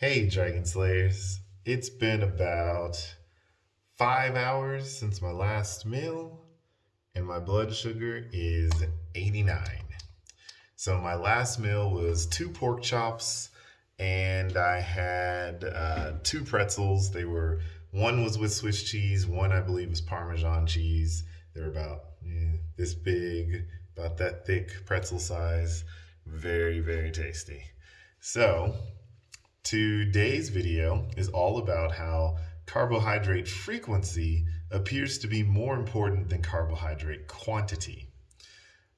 Hey, Dragon Slayers. It's been about 5 hours since my last meal, and my blood sugar is 89. So, my last meal was two pork chops, and I had two pretzels. One was with Swiss cheese, one I believe was Parmesan cheese. They were about this big, about that thick pretzel size. Very, very tasty. So, today's video is all about how carbohydrate frequency appears to be more important than carbohydrate quantity.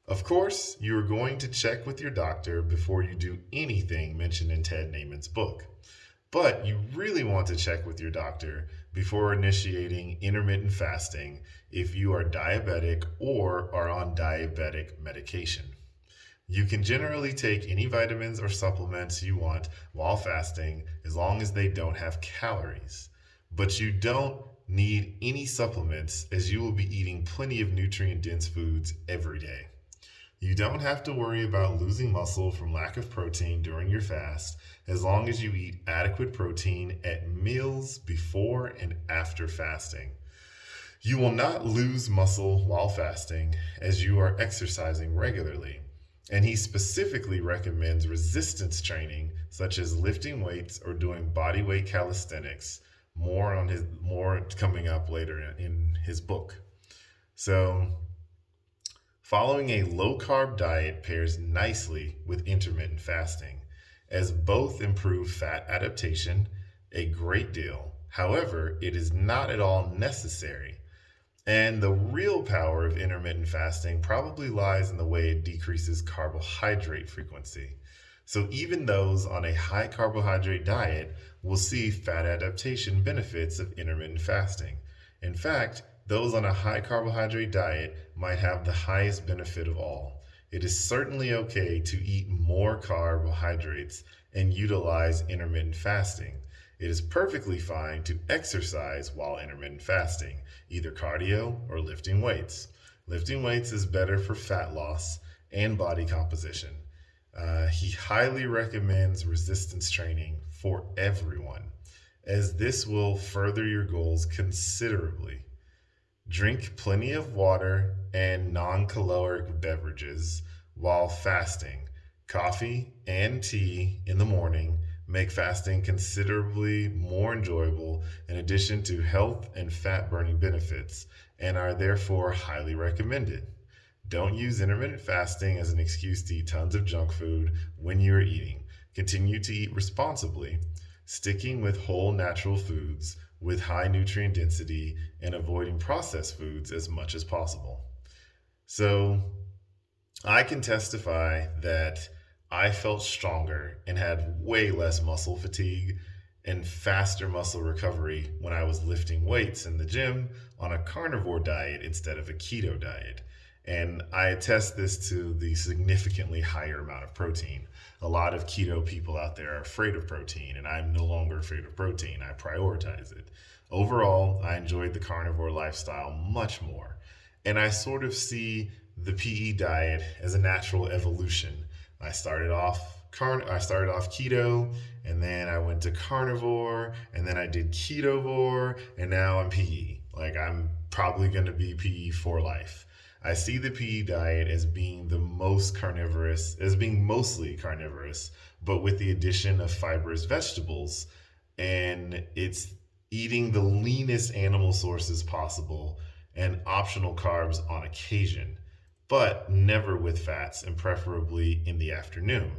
Of course, you are going to check with your doctor before you do anything mentioned in Ted Naiman's book. But you really want to check with your doctor before initiating intermittent fasting if you are diabetic or are on diabetic medication. You can generally take any vitamins or supplements you want while fasting as long as they don't have calories. But you don't need any supplements as you will be eating plenty of nutrient dense foods every day. You don't have to worry about losing muscle from lack of protein during your fast as long as you eat adequate protein at meals before and after fasting. You will not lose muscle while fasting as you are exercising regularly. And he specifically recommends resistance training, such as lifting weights or doing bodyweight calisthenics. More coming up later in his book. So, following a low carb diet pairs nicely with intermittent fasting, as both improve fat adaptation a great deal. However, it is not at all necessary. And the real power of intermittent fasting probably lies in the way it decreases carbohydrate frequency. So even those on a high carbohydrate diet will see fat adaptation benefits of intermittent fasting. In fact, those on a high carbohydrate diet might have the highest benefit of all. It is certainly okay to eat more carbohydrates and utilize intermittent fasting. It is perfectly fine to exercise while intermittent fasting, either cardio or lifting weights. Lifting weights is better for fat loss and body composition. He highly recommends resistance training for everyone, as this will further your goals considerably. Drink plenty of water and non caloric beverages while fasting. Coffee and tea in the morning make fasting considerably more enjoyable in addition to health and fat burning benefits, and are therefore highly recommended. Don't use intermittent fasting as an excuse to eat tons of junk food when you are eating. Continue to eat responsibly, sticking with whole natural foods with high nutrient density and avoiding processed foods as much as possible. So, I can testify that I felt stronger and had way less muscle fatigue and faster muscle recovery when I was lifting weights in the gym on a carnivore diet instead of a keto diet. And I attest this to the significantly higher amount of protein. A lot of keto people out there are afraid of protein, and I'm no longer afraid of protein. I prioritize it. Overall, I enjoyed the carnivore lifestyle much more. And I sort of see the PE diet as a natural evolution. I started off keto, and then I went to carnivore, and then I did ketovore, and now I'm PE. Like, I'm probably going to be PE for life. I see the PE diet as being mostly carnivorous, but with the addition of fibrous vegetables, and it's eating the leanest animal sources possible and optional carbs on occasion, but never with fats, and preferably in the afternoon.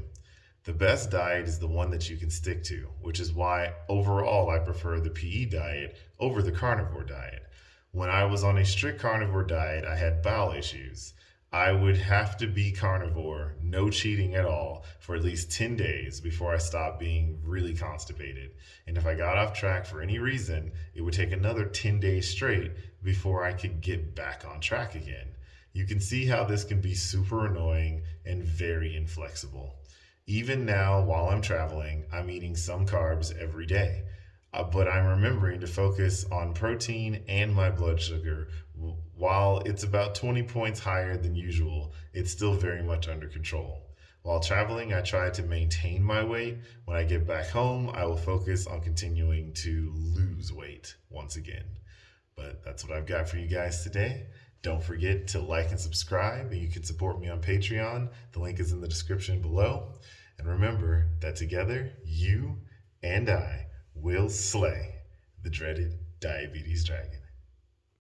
The best diet is the one that you can stick to, which is why overall I prefer the PE diet over the carnivore diet. When I was on a strict carnivore diet, I had bowel issues. I would have to be carnivore, no cheating at all, for at least 10 days before I stopped being really constipated. And if I got off track for any reason, it would take another 10 days straight before I could get back on track again. You can see how this can be super annoying and very inflexible. Even now, while I'm traveling, I'm eating some carbs every day. But I'm remembering to focus on protein and my blood sugar. While it's about 20 points higher than usual, it's still very much under control. While traveling, I try to maintain my weight. When I get back home, I will focus on continuing to lose weight once again. But that's what I've got for you guys today. Don't forget to like and subscribe, and you can support me on Patreon. The link is in the description below. And remember that together, you and I will slay the dreaded diabetes dragon.